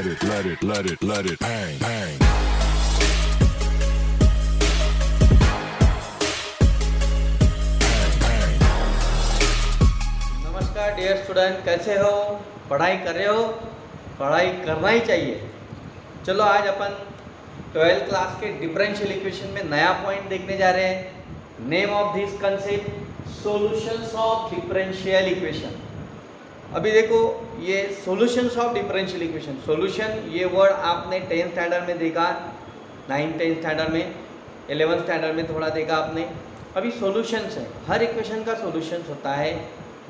bang, bang. नमस्कार dear student, कैसे हो? पढ़ाई कर रहे हो? पढ़ाई करना ही चाहिए। चलो आज अपन 12th क्लास के डिफरेंशियल इक्वेशन में नया पॉइंट देखने जा रहे हैं। Name of this concept solutions of differential equation. अभी देखो ये solutions of differential equation, solution ये वर्ड आपने 10th स्टैंडर्ड में देखा, 9th 10th स्टैंडर्ड में, 11th स्टैंडर्ड में थोड़ा देखा आपने। अभी सॉल्यूशंस है, हर इक्वेशन का सॉल्यूशंस होता है।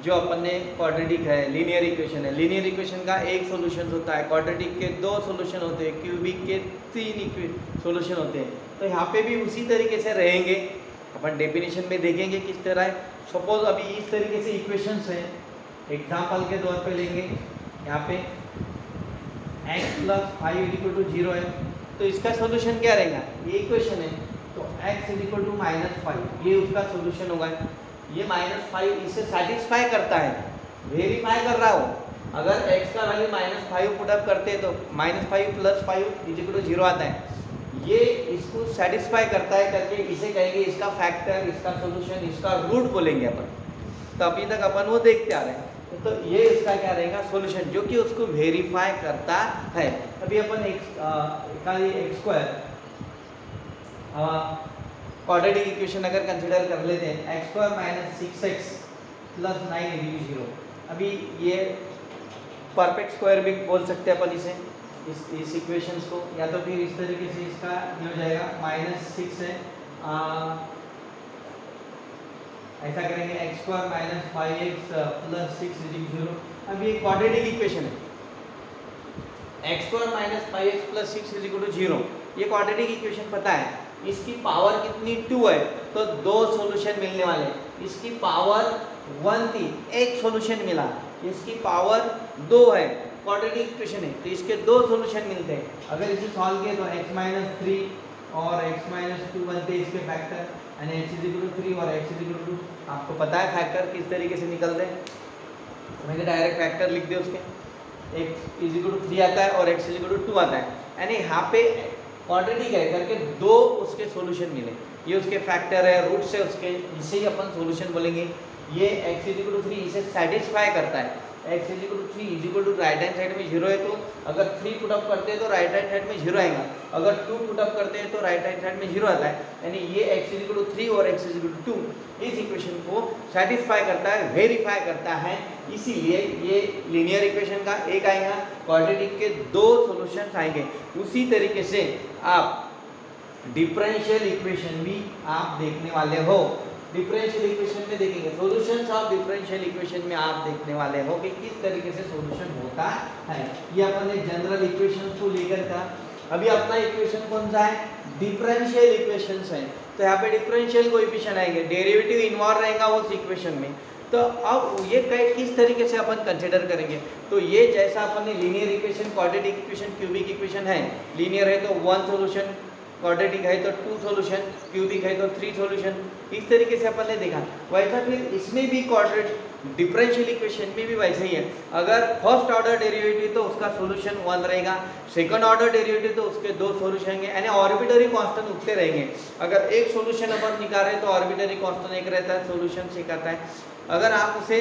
जो अपन ने क्वाड्रेटिक है, लीनियर इक्वेशन है, लीनियर इक्वेशन का एक सॉल्यूशन होता है, क्वाड्रेटिक के 2 सॉल्यूशन होते हैं, क्यूबिक के 3 सॉल्यूशन होते हैं। तो यहाँ पे भी उसी तरीके से रहेंगे। अपन डेफिनेशन में देखेंगे किस तरह है। सपोज अभी इस तरीके से इक्वेशंस हैं, एग्जाम्पल के तौर पे लेंगे। यहाँ पे x + 5 = 0 है, तो इसका सॉल्यूशन क्या रहेगा? ये इक्वेशन है तो x = -5, ये उसका सॉल्यूशन होगा। ये -5 इसे सेटिस्फाई करता है, वेरीफाई कर रहा हो। अगर x का वैल्यू -5 पुटअप करते हैं तो -5 + 5 = 0 आता है। ये इसको सेटिस्फाई करता है करके इसे कहेंगे इसका फैक्टर, इसका सॉल्यूशन, इसका रूट बोलेंगे अपन। तो अभी तक अपन वो देखते आ रहे हैं। तो ये इसका क्या रहेगा? सॉल्यूशन, जो कि उसको वेरीफाई करता है। अभी अपन x² क्वाड्रेटिक इक्वेशन अगर कंसीडर कर लेते हैं, x² - 6x + 9 = 0। अभी ये परफेक्ट स्क्वायर भी बोल सकते हैं अपन इसे, इस इक्वेशंस को, या तो फिर इस तरीके से इसका ये हो जाएगा -6 है, ऐसा करेंगे x² - 5x + 6 = 0। अब ये क्वाड्रेटिक इक्वेशन है, x² - 5x + 6 = 0। ये क्वाड्रेटिक इक्वेशन पता है, इसकी पावर कितनी 2 है, तो 2 सॉल्यूशन मिलने वाले। इसकी पावर 1 थी, एक सॉल्यूशन मिला। इसकी पावर 2 है, क्वाड्रेटिक इक्वेशन है, तो इसके 2 सॉल्यूशन मिलते हैं। अगर इसे सॉल्व किया तो x - 3 और x - 2 बनते हैं इसके फैक्टर, यानी x = 3 और x = 2। आपको पता है फैक्टर किस तरीके से निकलते हैं, मैंने डायरेक्ट फैक्टर लिख दिया उसके। x = 3 आता है और x = 2 आता है, यानी यहाँ पे क्वाड्रेटिक है करके 2 उसके सॉल्यूशन मिले। ये उसके फैक्टर है, रूट से उसके, इसे ही अपन सॉल्यूशन बोलेंगे। ये x = 3 इसे सेटिस्फाई करता है। x = 3 राइट हैंड साइड में 0 है, तो अगर 3 पुटअप करते हैं तो राइट हैंड साइड में 0 आएगा। अगर 2 पुटअप करते हैं तो राइट हैंड साइड में 0 आता है, यानी ये x = 3 और x = 2 इस इक्वेशन को सेटिस्फाई करता है, वेरीफाई करता है। इसीलिए ये लीनियर इक्वेशन का एक आएगा, क्वाड्रेटिक के 2 सॉल्यूशंस आएंगे। उसी तरीके से आप डिफरेंशियल इक्वेशन भी आप देखने वाले हो। डिफरेंशियल इक्वेशन में देखेंगे, सॉल्यूशंस ऑफ डिफरेंशियल इक्वेशन में आप देखने वाले हो कि किस तरीके से सॉल्यूशन होता है। ये अपन ने जनरल इक्वेशंस को लेकर था। अभी अपना इक्वेशन कौन सा है? डिफरेंशियल इक्वेशंस है। तो यहाँ पे डिफरेंशियल कोएफिशिएंट आएंगे, डेरिवेटिव इन्वॉल्व रहेगा उस इक्वेशन में। तो अब ये किस तरीके से अपन कंसीडर करेंगे? तो ये जैसा अपन ने linear equation, quadratic equation, cubic equation है, लीनियर है तो 1 सॉल्यूशन, क्वाड्रेटिक है तो 2 सॉल्यूशन, क्यूबिक है तो 3 सॉल्यूशन, इस तरीके से अपन ने देखा। वैसा फिर इसमें भी डिफरेंशियल इक्वेशन में भी वैसे ही है। अगर फर्स्ट ऑर्डर डेरिवेटिव तो उसका सॉल्यूशन 1 रहेगा, सेकंड ऑर्डर डेरिवेटिव तो उसके 2 सॉल्यूशन होंगे, यानी आर्बिट्ररी कांस्टेंट उठते रहेंगे। अगर एक सॉल्यूशन अपन निकाल रहे तो आर्बिट्ररी कांस्टेंट एक रहता है, सॉल्यूशन एक आता है। अगर आप उसे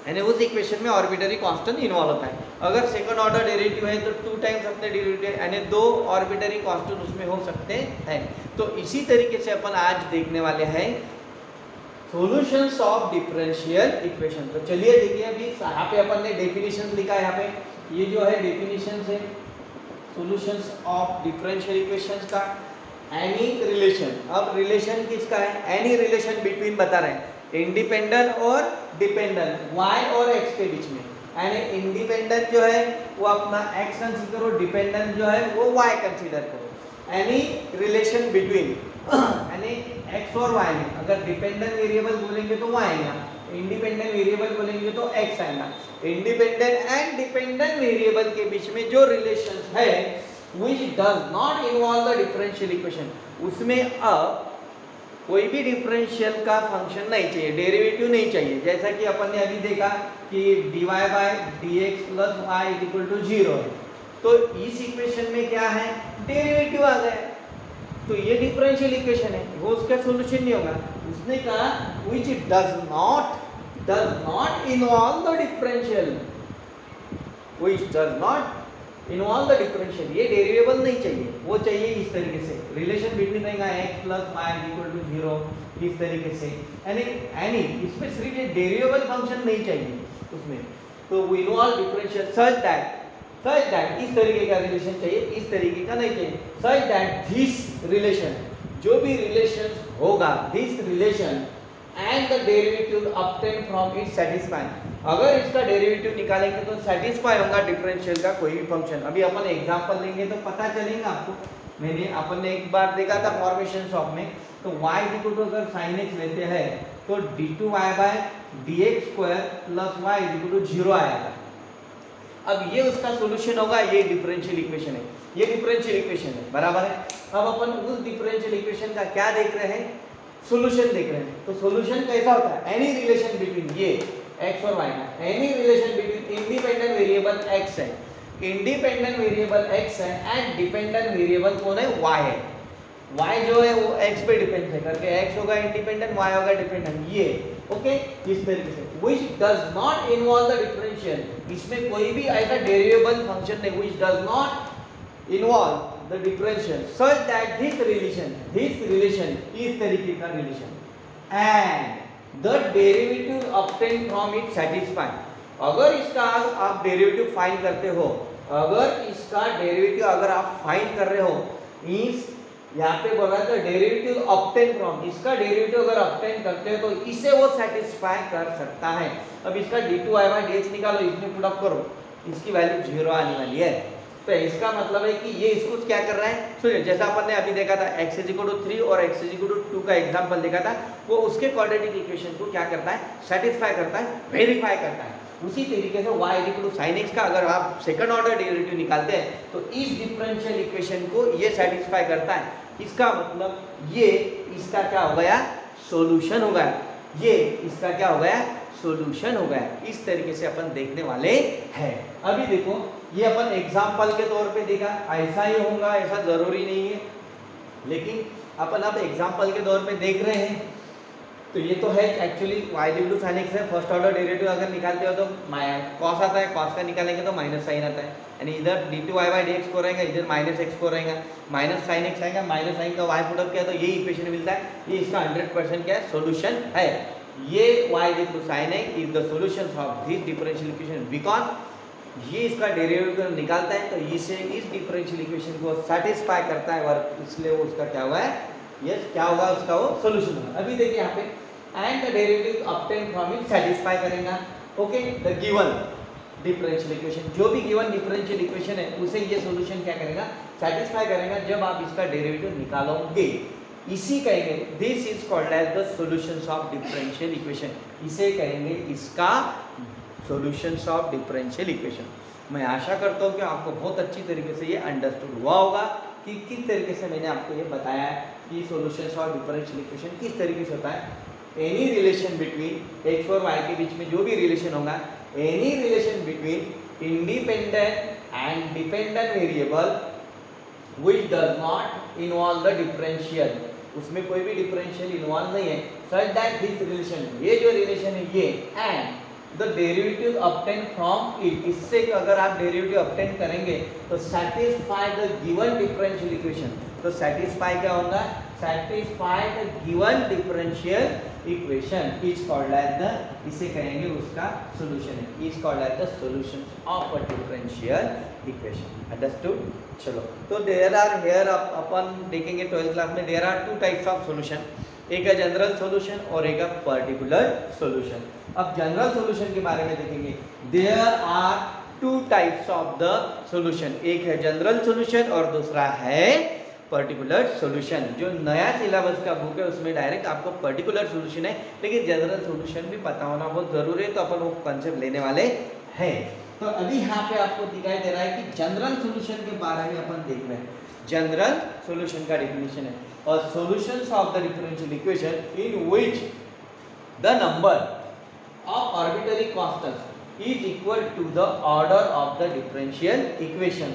यानी उस इक्वेशन में आर्बिट्ररी कांस्टेंट इन्वॉल्व होता है। अगर सेकंड ऑर्डर डेरिवेटिव है तो 2 टाइम्स अपने डेरिवेटिव, यानी 2 आर्बिट्ररी कांस्टेंट उसमें हो सकते हैं। तो इसी तरीके से अपन आज देखने वाले हैं सॉल्यूशंस ऑफ डिफरेंशियल इक्वेशन। तो चलिए देखिए, अभी यहाँ पे अपन ने डेफिनेशन लिखा है। यहाँ पे ये जो है डेफिनेशन है सॉल्यूशंस ऑफ डिफरेंशियल इक्वेशंस का। एनी रिलेशन, अब रिलेशन किसका है? एनी रिलेशन बिटवीन बता रहे हैं, इंडिपेंडेंट और डिपेंडेंट, y और x के बीच में। यानी इंडिपेंडेंट जो है वो अपना x कंसीडर करो, डिपेंडेंट जो है वो y कंसीडर करो। एनी रिलेशन बिटवीन यानी x और y में, अगर डिपेंडेंट वेरिएबल बोलेंगे तो y आएगा, इंडिपेंडेंट वेरिएबल बोलेंगे तो x आएगा। इंडिपेंडेंट एंड डिपेंडेंट वेरिएबल के बीच में जो रिलेशन है which does not involve the differential equation, उसमें अब कोई भी डिफरेंशियल का फंक्शन नहीं चाहिए, डेरिवेटिव नहीं चाहिए। जैसा कि अपन ने अभी देखा कि dy/dx + y = 0 है, तो इस इक्वेशन में क्या है, डेरिवेटिव आ गया, तो ये डिफरेंशियल इक्वेशन है, वो उसका सॉल्यूशन नहीं होगा। उसने कहा which does not involve the differential, which does not involve the differential, ये डेरिवेबल नहीं चाहिए, वो चाहिए इस तरीके से रिलेशन बिटवीन रहेगा x plus y equal to 0 इस तरीके से, यानी इसमें सिर्फ ये डेरिवेबल फंक्शन नहीं चाहिए उसमें, तो वो इन्वॉल्व डिफरेंशियल सच दैट इस तरीके का रिलेशन चाहिए, इस तरीके का नहीं चाहिए, सच दैट दिस रिलेशन, जो भी रिलेशन होगा, this relation and the derivative obtain from it satisfy, अगर इसका डेरिवेटिव निकालेंगे तो सेटिस्फाई होगा डिफरेंशियल का कोई भी फंक्शन। अभी अपन एग्जांपल लेंगे तो पता चलेगा आपको, अपन ने एक बार देखा था फॉर्मेशन शॉप में, तो y इक्वल टू अगर sin x लेते हैं तो d2y by dx square plus y equal to 0 आया था। अब ये उसका सॉल्यूशन होगा, ये डिफरेंशियल इक्वेशन है, ये डिफरेंशियल इक्वेशन है, बराबर है। अब अपन उस डिफरेंशियल इक्वेशन का क्या देख रहे हैं, सॉल्यूशन देख रहे हैं। तो सॉल्यूशन कैसा होता है, एनी रिलेशन बिटवीन ये x और y का, any relation between independent variable x है, इंडिपेंडेंट वेरिएबल x है एंड डिपेंडेंट वेरिएबल कौन है, y है। y जो है वो x पे डिपेंड है करके, x होगा इंडिपेंडेंट, y होगा डिपेंडेंट, ये ओके इस तरीके से। which does not involve the differential, इसमें कोई भी ऐसा डेरिवेबल फंक्शन नहीं, which does not involve the differential such that this relation इस तरीके का relation and the derivative obtained from it satisfy, अगर इसका आप डेरिवेटिव फाइंड करते हो, अगर इसका डेरिवेटिव अगर आप फाइंड कर रहे हो, इस यहाँ पे बोला था डेरिवेटिव ऑब्टेन फ्रॉम, इसका डेरिवेटिव अगर ऑब्टेन करते हो तो इसे वो सेटिस्फाई कर सकता है। अब इसका d2y/dx निकालो, इसमें पुट अप करो, इसकी वैल्यू 0 आने वाली है, तो इसका मतलब है कि ये इसको क्या कर रहा है, सुनिए जैसा अपन ने अभी देखा था x = 3 और x = 2 का एग्जांपल देखा था, वो उसके क्वाड्रेटिक इक्वेशन को क्या करता है, सेटिस्फाई करता है, वेरीफाई करता है। उसी तरीके से y = sin x का अगर आप सेकंड ऑर्डर डेरिवेटिव निकालते हैं तो इस डिफरेंशियल इक्वेशन को ये सेटिस्फाई करता है, इसका मतलब ये इसका क्या हो गया, सॉल्यूशन हो गया, ये इसका क्या हो गया, सॉल्यूशन हो गया। इस तरीके से अपन देखने वाले हैं। अभी देखो ये अपन एग्जांपल के तौर पे देखा, ऐसा ही होगा ऐसा जरूरी नहीं है, लेकिन अपन अब एग्जांपल के तौर पे देख रहे हैं। तो ये तो है एक्चुअली y = sin x है, फर्स्ट ऑर्डर डेरिवेटिव अगर निकालते हो तो cos आता है, cos का निकालेंगे तो माइनस साइन आता है, यानी इधर d2y/dx को रहेगा, इधर माइनस x को रहेगा, माइनस साइन x आएगा, माइनस साइन का y पुट अप किया तो ये इक्वेशन मिलता है, ये इसका 100% क्या है, सॉल्यूशन है। ये y = sin x is the solution of this differential equation, because ये इसका डेरिवेटिव निकालता है तो इसे इस डिफरेंशियल इक्वेशन को सेटिस्फाई करता है, और इसलिए वो उसका क्या हुआ है, ये क्या होगा, उसका वो सॉल्यूशन होगा। अभी देखिए यहाँ पे and the derivative obtained from it satisfy करेगा, okay the given differential equation, जो भी given differential equation है उसे ये solution क्या करेगा, satisfy करेगा जब आप इसका derivative निकालोगे, इसी कहेंगे this is called as the solutions of differential equation, इसे कहेंगे इसका solutions of differential equation। मैं आशा करता हूँ कि आपको बहुत अच्छी तरीके से ये अंडरस्टूड हुआ होगा कि किस तरीके से मैंने आपको ये बताया है कि solutions of differential equation किस तरीके से होता है। एनी रिलेशन बिटवीन x और y के बीच में जो भी रिलेशन होगा, any relation between independent and dependent variable which does not involve the differential, उसमें कोई भी डिफरेंशियल इन्वॉल्व नहीं है, सच दैट दिस रिलेशन, ये जो रिलेशन है ये, and the derivative obtain from it, इससे अगर आप डेरिवेटिव ऑब्टेन करेंगे तो satisfy the given differential equation, तो सैटिस्फाई क्या होगा, satisfy the given differential equation is called as the, इसे कहेंगे उसका सॉल्यूशन है, is called as the solution of a differential equation. Understood. चलो तो देयर आर हियर अपन देखेंगे 12th क्लास में, there are 2 types of solution, एक है जनरल सॉल्यूशन और एक है पर्टिकुलर सॉल्यूशन। अब जनरल सॉल्यूशन के बारे में देखेंगे, there are 2 types of the solution, एक है जनरल सॉल्यूशन और दूसरा है पर्टिकुलर सॉल्यूशन। जो नया सिलेबस का बुक है उसमें डायरेक्ट आपको पर्टिकुलर सॉल्यूशन है, लेकिन जनरल सॉल्यूशन भी पता होना बहुत जरूरी है, तो अपन वो कंसेप्ट लेने वाले हैं। तो अभी यहाँ पे आपको दिखाई दे रहा है कि जनरल सॉल्यूशन के बारे में अपन देख रहे हैं। जनरल सॉल्यूशन का डेफिनेशन है, और solutions of the differential equation in which the number of arbitrary constants, is equal to the order of the differential equation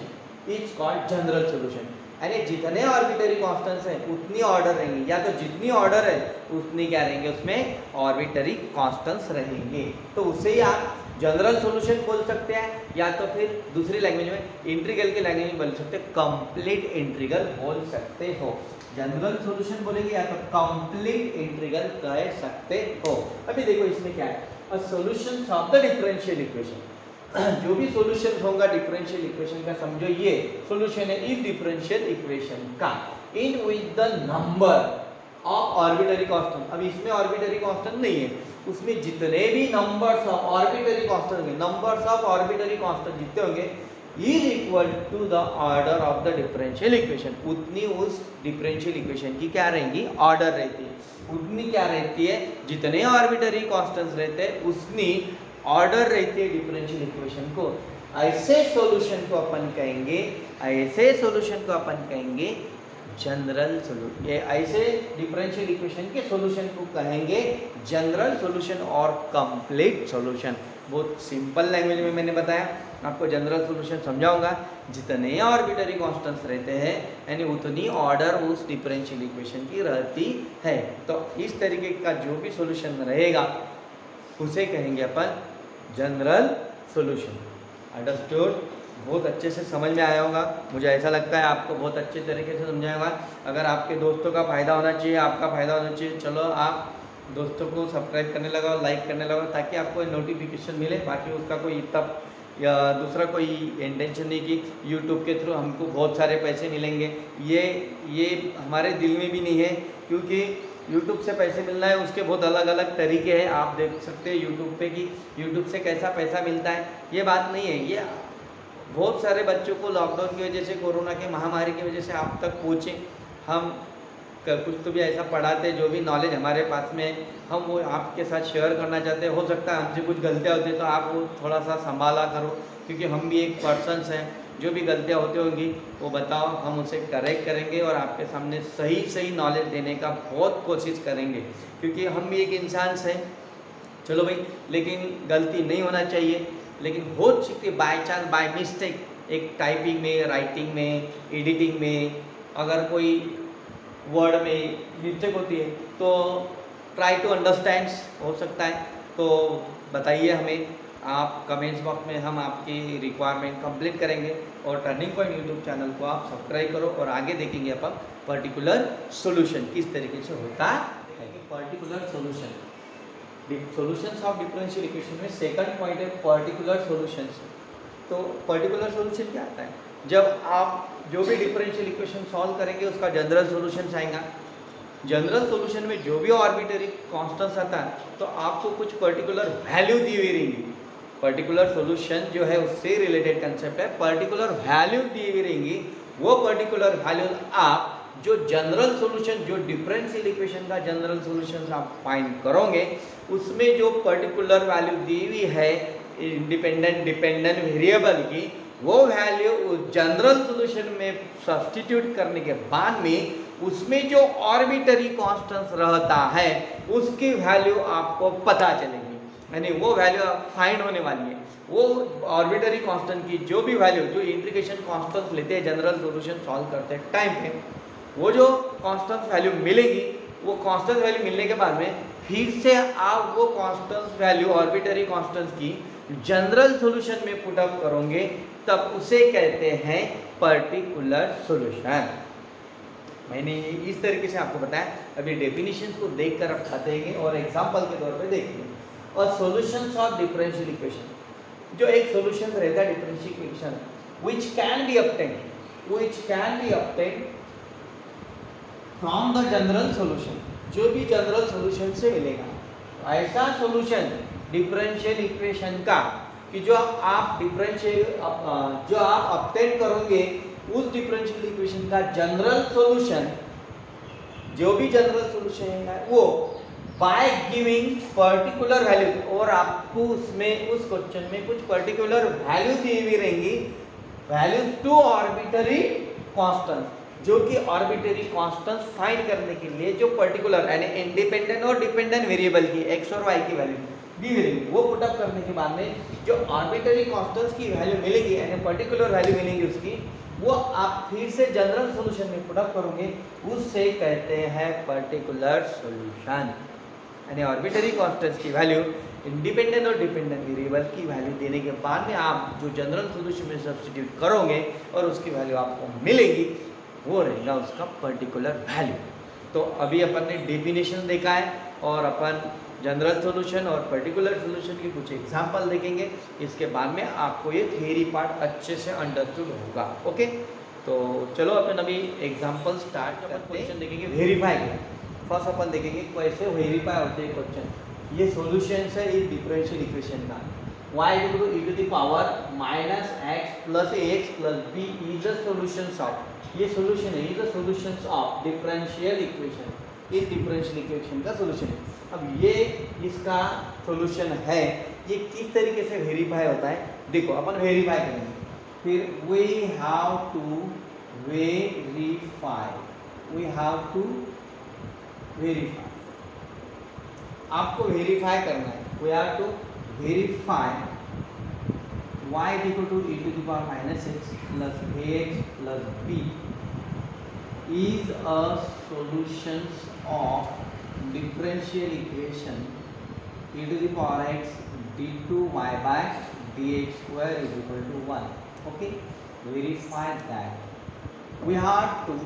is called general solution। यानी जितने आर्बिटरी कांस्टेंट्स हैं उतनी ऑर्डर रहेंगी, या तो जितनी ऑर्डर है उतनी क्या रहेंगे उसमें आर्बिटरी कांस्टेंट्स रहेंगे, तो उससे ही आप जनरल सॉल्यूशन बोल सकते हैं, या तो फिर दूसरी लैंग्वेज में इंटीग्रल की लैंग्वेज में बोल सकते हैं, कंप्लीट इंटीग्रल बोल सकते हो। जनरल सॉल्यूशन बोलेंगे या तो कंप्लीट इंटीग्रल कह सकते हो। अभी देखो इसमें क्या है, a solution of the differential equation, जो भी सॉल्यूशन होगा डिफरेंशियल इक्वेशन का, समझो ये सॉल्यूशन है इस डिफरेंशियल इक्वेशन का in with the number of arbitrary constant. अब इसमें आर्बिटरी कांस्टेंट नहीं है, उसमें जितने भी नंबर्स ऑफ आर्बिटरी कांस्टेंट होंगे, नंबर्स ऑफ आर्बिटरी कांस्टेंट जितने होंगे is equal to the order of the differential equation, उतनी उस डिफरेंशियल इक्वेशन की क्या रहेंगी, ऑर्डर रहती है। उतनी क्या रहती है, जितने आर्बिटरी कांस्टेंट्स रहते हैं उतनी ऑर्डर रहती है डिफरेंशियल इक्वेशन को। ऐसे सॉल्यूशन को अपन कहेंगे, ऐसे सॉल्यूशन को अपन कहेंगे जनरल सॉल्यूशन। ये ऐसे डिफरेंशियल इक्वेशन के सॉल्यूशन को कहेंगे जनरल सॉल्यूशन और कंप्लीट सॉल्यूशन। बहुत सिंपल लैंग्वेज में मैंने बताया, आपको जनरल सॉल्यूशन समझाऊंगा। जितने आर्बिटरी कांस्टेंट्स रहते हैं यानी उतनी ऑर्डर उस डिफरेंशियल इक्वेशन की रहती है। तो इस तरीके का जो भी सॉल्यूशन रहेगा उसे कहेंगे अपन जनरल सॉल्यूशन। अंडरस्टूड? बहुत अच्छे से समझ में आया होगा, मुझे ऐसा लगता है आपको बहुत अच्छे तरीके से समझाया होगा। अगर आपके दोस्तों का फ़ायदा होना चाहिए, आपका फ़ायदा होना चाहिए, चलो आप दोस्तों को सब्सक्राइब करने लगाओ, लाइक करने लगाओ, ताकि आपको नोटिफिकेशन मिले। बाकी उसका कोई तब या दूसरा कोई इंटेंशन नहीं कि यूट्यूब के थ्रू हमको बहुत सारे पैसे मिलेंगे, ये हमारे दिल में भी नहीं है, क्योंकि यूट्यूब से पैसे मिलना है उसके बहुत अलग अलग तरीके हैं। आप देख सकते हैं यूट्यूब पे कि यूट्यूब से कैसा पैसा मिलता है, ये बात नहीं है। ये बहुत सारे बच्चों को लॉकडाउन की वजह से, कोरोना के महामारी की वजह से आप तक पहुँचे। हम कुछ तो भी ऐसा पढ़ाते, जो भी नॉलेज हमारे पास में है हम वो आपके साथ शेयर करना चाहते हैं। हो सकता है हमसे कुछ गलतियाँ होती है तो आप वो थोड़ा सा संभाला करो, क्योंकि हम भी एक पर्सन्स हैं। जो भी गलतियाँ होती होंगी वो बताओ, हम उसे करेक्ट करेंगे और आपके सामने सही नॉलेज देने का बहुत कोशिश करेंगे, क्योंकि हम भी एक इंसान हैं। चलो भाई, लेकिन गलती नहीं होना चाहिए, लेकिन हो सकती है बाय चांस, बाय मिस्टेक, एक टाइपिंग में, राइटिंग में, एडिटिंग में अगर कोई वर्ड में मिस्टेक होती है तो ट्राई टू अंडरस्टैंड, हो सकता है तो बताइए हमें आप कमेंट्स बॉक्स में, हम आपकी रिक्वायरमेंट कंप्लीट करेंगे। और टर्निंग पॉइंट यूट्यूब चैनल को आप सब्सक्राइब करो और आगे देखेंगे अपन पर्टिकुलर सॉल्यूशन किस तरीके से होता है। Particular solutions of differential equation में सेकंड पॉइंट है पर्टिकुलर सॉल्यूशंस। तो पर्टिकुलर सॉल्यूशन क्या आता है, जब आप जो भी डिफरेंशियल इक्वेशन सॉल्व करेंगे उसका जनरल सॉल्यूशन आएगा। जनरल सॉल्यूशन में जो भी आर्बिटरी कांस्टेंट्स आता है तो आपको कुछ पर्टिकुलर वैल्यू दी हुई रहेंगी। पर्टिकुलर सॉल्यूशन जो है उससे रिलेटेड कंसेप्ट है, पर्टिकुलर वैल्यू दी हुई रहेंगी। वो पर्टिकुलर वैल्यू आप जो जनरल सॉल्यूशन, जो डिफरेंशियल इक्वेशन का जनरल सॉल्यूशन आप फाइंड करोगे, उसमें जो पर्टिकुलर वैल्यू दी हुई है इंडिपेंडेंट डिपेंडेंट वेरिएबल की, वो वैल्यू जनरल सॉल्यूशन में सब्स्टिट्यूट करने के बाद में उसमें जो आर्बिटरी कांस्टेंट्स रहता है उसकी वैल्यू आपको पता चलेगी, यानी वो वैल्यू फाइंड होने वाली है। वो आर्बिटरी कांस्टेंट की जो भी वैल्यू, जो इंटीग्रेशन कांस्टेंट्स लेते हैं जनरल सॉल्यूशन सॉल्व करते हैं टाइम पे, वो जो कांस्टेंट वैल्यू मिलेगी, वो कांस्टेंट वैल्यू मिलने के बाद में फिर से आप वो कांस्टेंट वैल्यू आर्बिटरी कांस्टेंट्स की जनरल सॉल्यूशन में पुट अप करोगे, तब उसे कहते हैं पर्टिकुलर सॉल्यूशन। मैंने इस तरीके से आपको बताया। अभी डेफिनेशंस को देखकर आप चाहते हैं और एग्जांपल के तौर पे देखिए। और सॉल्यूशंस ऑफ डिफरेंशियल इक्वेशन, जो एक सॉल्यूशन रहता है differential equation which can be obtained from the general solution, जो भी जनरल सॉल्यूशन से मिलेगा। ऐसा सॉल्यूशन डिफरेंशियल इक्वेशन का कि जो आप ऑब्टेन करोगे उस डिफरेंशियल इक्वेशन का जनरल सॉल्यूशन, जो भी जनरल सॉल्यूशन है वो बाय गिविंग पर्टिकुलर वैल्यू, और आपको उसमें उस क्वेश्चन में कुछ पर्टिकुलर वैल्यू दी हुई रहेंगी, वैल्यू टू आर्बिटरी कांस्टेंट, जो कि आर्बिटरी कांस्टेंट फाइंड करने के लिए जो पर्टिकुलर यानी इंडिपेंडेंट और डिपेंडेंट वेरिएबल की एक्स और वाई की वैल्यू बी वैल्यू वो पुटअप करने के बाद में जो आर्बिट्ररी कांस्टेंट्स की वैल्यू मिलेगी यानी पर्टिकुलर वैल्यू मिलेगी उसकी, वो आप फिर से जनरल सॉल्यूशन में पुटअप करोगे, उससे कहते हैं पर्टिकुलर सॉल्यूशन। यानी आर्बिट्ररी कांस्टेंट्स की वैल्यू इंडिपेंडेंट और डिपेंडेंट वेरिएबल की वैल्यू देने के बाद में आप जो जनरल सॉल्यूशन में सब्स्टिट्यूट करोगे और उसकी वैल्यू आपको मिलेगी, वो रहेगा उसका पर्टिकुलर वैल्यू। तो अभी अपन ने डेफिनेशन देखा है और अपन जनरल सॉल्यूशन और पर्टिकुलर सॉल्यूशन की कुछ एग्जांपल देखेंगे। इसके बाद में आपको ये थियरी पार्ट अच्छे से अंडरस्टूड होगा। ओके, तो चलो अपन अभी एग्जांपल स्टार्ट करते हैं। क्वेश्चन देखेंगे वेरीफाई का। फर्स्ट अपन देखेंगे कैसे वेरीफाई होते हैं क्वेश्चन। ये सॉल्यूशन है इस डिफरेंशियल इक्वेशन का y equal to e to the power minus x plus ax plus b is the solutions of, ये सॉल्यूशन है, is the solutions of differential equation, इस डिफरेंशियल इक्वेशन का सॉल्यूशन है। अब ये इसका सॉल्यूशन है, ये किस तरीके से वेरीफाई होता है देखो, अपन वेरीफाई करेंगे। फिर we have to verify, we have to verify, आपको वेरीफाई करना है। We have to verify y equal to e to the power minus x plus ax plus b is a solution of differential equation e to the power x d2y by dx square is equal to 1. Okay, verify that we have to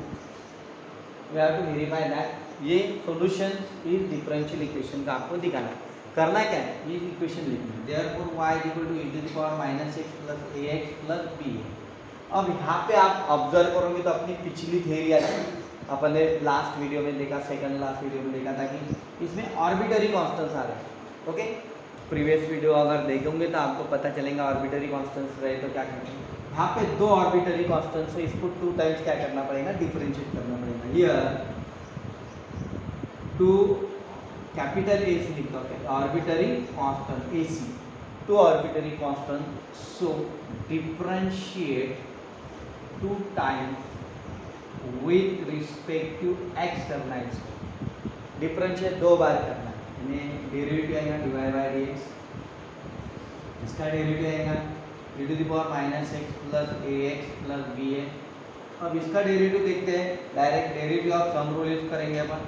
verify that ये solution इस differential equation का आपको दिखाना है। करना क्या है, ये इक्वेशन लिखनी है। therefore y equal to e to the power minus x plus ax plus b है। अब यहाँ पे आप ऑब्जर्व करोगे तो अपनी पिछली थ्योरी आ जाएगी, अपन ने लास्ट वीडियो में देखा, सेकंड लास्ट वीडियो में देखा था कि इसमें आर्बिट्ररी कांस्टेंट्स आ रहे हैं। ओके, प्रीवियस वीडियो अगर देखोगे तो आपको पता चलेगा आर्बिट्ररी कांस्टेंट्स रहे तो क्या करना है। यहाँ पे दो आर्बिट्ररी कांस्टेंट्स है, इसको 2 टाइम्स क्या करना पड़ेगा, डिफरेंशिएट करना पड़ेगा। हियर टू कैपिटल ए से लिखा है arbitrary constant AC, two arbitrary constant, so differentiate 2 times with respect to externals, differentiate 2 बार करना है, यानी डेरिवेटिव आएगा dy by dx, इसका डेरिवेटिव आएगा e to the power minus x plus ax plus b है। अब इसका डेरिवेटिव देखते हैं, direct derivative of sum rule use करेंगे अपन।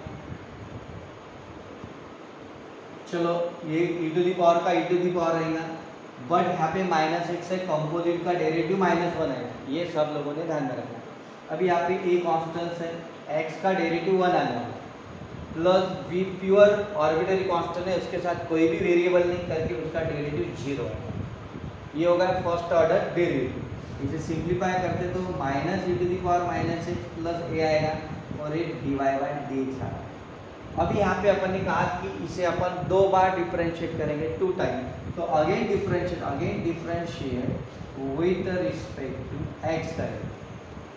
चलो ये e टू द पावर का e टू द पावर रहेगा, बट यहाँ पे माइनस एक्स है, कंपोजिट का डेरिवेटिव -1 है, ये सब लोगों ने ध्यान में रखना। अभी यहाँ पे a कांस्टेंट है, x का डेरिवेटिव 1 आना है, plus b pure arbitrary constant है, उसके साथ कोई भी वेरिएबल नहीं करके उसका डेरिवेटिव 0 है। ये होगा फर्स्ट ऑर्डर डेरिवेटिव। इसे सिंप्लीफाई करते तो minus e to the power minus x plus a आएगा और ये dy बाय dx आएगा। अभी यहाँ पे अपन ने कहा कि इसे अपन 2 बार डिफरेंशिएट करेंगे 2 टाइम, तो again differentiate with respect to x करेंगे,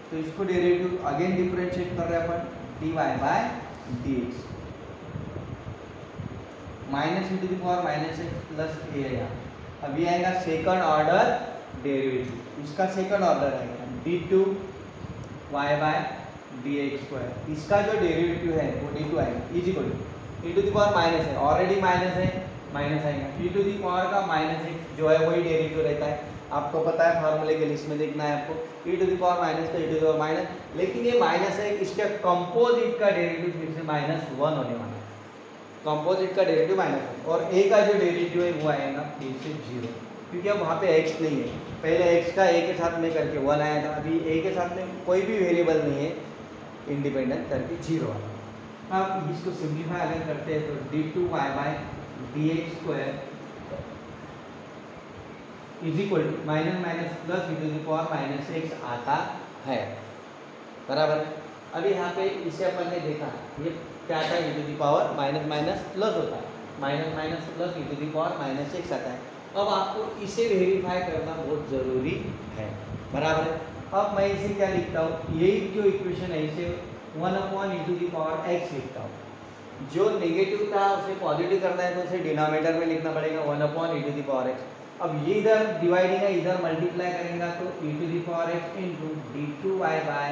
तो इसको डेरिवेटिव अगेन डिफरेंशिएट कर रहे हैं अपन dy by dx, minus e to the power minus x plus a आएगा। अब ये आएगा सेकंड ऑर्डर डेरिवेटिव, इसका सेकंड ऑर्डर आएगा d2y बाय dx स्क्वायर, इसका जो डेरिवेटिव है वो d2 आएगा is equal to e to the power minus है, ऑलरेडी माइनस है, माइनस आएगा e टू द पावर का माइनस एक्स जो है वही डेरिवेटिव रहता है, आपको पता है फार्मूले के लिस्ट में देखना है आपको, e to the power minus तो e to the power minus, लेकिन ये माइनस है, इसके कंपोजिट का डेरिवेटिव फिर से -1 होने वाला है, कंपोजिट का डेरिवेटिव -1 और a का जो डेरिवेटिव है वो आएगा फिर से 0, क्योंकि अब वहाँ पे x नहीं है, पहले x का a के साथ में करके 1 आया था, अभी a के साथ में कोई भी वेरिएबल नहीं है इंडिपेंडेंट करके 0 आया। अब इसको सिंप्लीफाई अगर करते हैं तो d2y by dx square is equal to minus minus plus e to the power minus x आता है, बराबर। अभी यहाँ पे इसे अपन ने देखा, ये क्या था, e to the power minus minus plus होता है, minus minus plus e to the power minus x आता है। अब आपको इसे वेरीफाई करना बहुत ज़रूरी है, बराबर। अब मैं इसे क्या लिखता हूँ, यही जो इक्वेशन है इसे 1 e to the power x लिखता हूँ, जो नेगेटिव था उसे पॉजिटिव करना है तो उसे डिनोमिनेटर में लिखना पड़ेगा 1 e to the power x। अब ये इधर डिवाइडिंग है, इधर मल्टीप्लाई करेंगे तो e to the power x into d2y by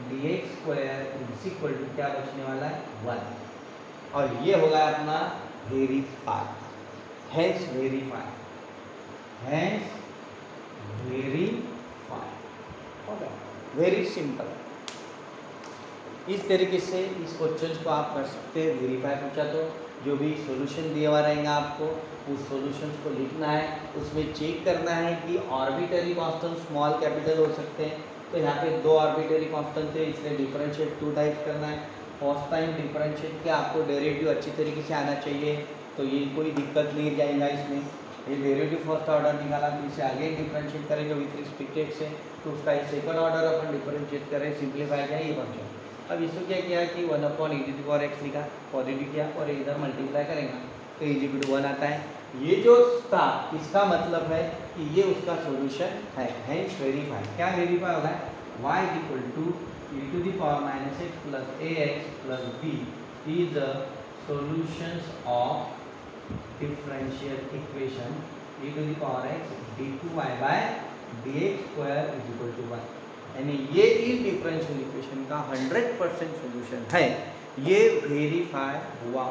dx square is equal to क्या बचने वाला है 1, और ये होगा अपना verify. hence verify, hence verify. Okay, very simple. इस तरीके से इस क्वेश्चन को आप कर सकते हैं. वेरीफाई पूछा तो जो भी सॉल्यूशन दिया हुआ रहेगा आपको उस सॉल्यूशन को लिखना है, उसमें चेक करना है कि आर्बिट्ररी कांस्टेंट स्मॉल कैपिटल हो सकते हैं. तो यहाँ पे दो आर्बिट्ररी कांस्टेंट थे, इसलिए डिफरेंशिएट टू टाइप्स करना है. फर्स्ट टाइम डिफरेंशिएट के आपको डेरिवेटिव अच्छी तरीके से आना चाहिए, तो ये कोई दिक्कत नहीं जाएगा इसमें. ये डेरिवेटिव फर्स्ट ऑर्डर निकाला, तो इसे आगे डिफरेंशिएट करेंगे विथ रिस्पेक्ट एक्स से, तो उसका सेकंड ऑर्डर अपन डिफरेंशिएट करें, सिंप्लीफाई किया, ये बन जाए. अब इसको क्या किया कि 1/e⁴x लिखा, पॉजिटिव किया और इधर मल्टीप्लाई करेंगे तो e⁴ आता है. ये जो था इसका मतलब है कि ये उसका सॉल्यूशन है. Hence verify. क्या वेरीफाई होगा? y e⁻ x plus ax plus b is the solutions of differential equation e⁻x d2y by dx square is equal to 1. यानी ये इस डिफरेंशियल इक्वेशन का 100% सॉल्यूशन है. ये वेरीफाई हुआ.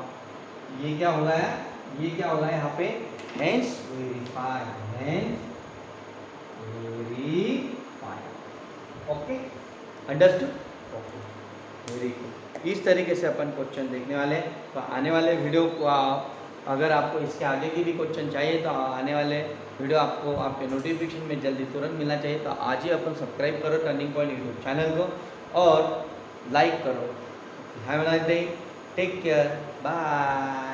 ये क्या हो गया? ये क्या हो गया यहाँ पे? Hence verify, hence verify. Okay, understood? Okay, very good. इस तरीके से अपन क्वेश्चन देखने वाले हैं. तो आने वाले वीडियो को अगर आपको इसके आगे की भी क्वेश्चन चाहिए तो आने वाले वीडियो आपको आपके नोटिफिकेशन में जल्दी तुरंत मिलना चाहिए. तो आज ही अपन सब्सक्राइब करो टर्निंग पॉइंट यूट्यूब चैनल को और लाइक करो. Have a nice day, take care, bye.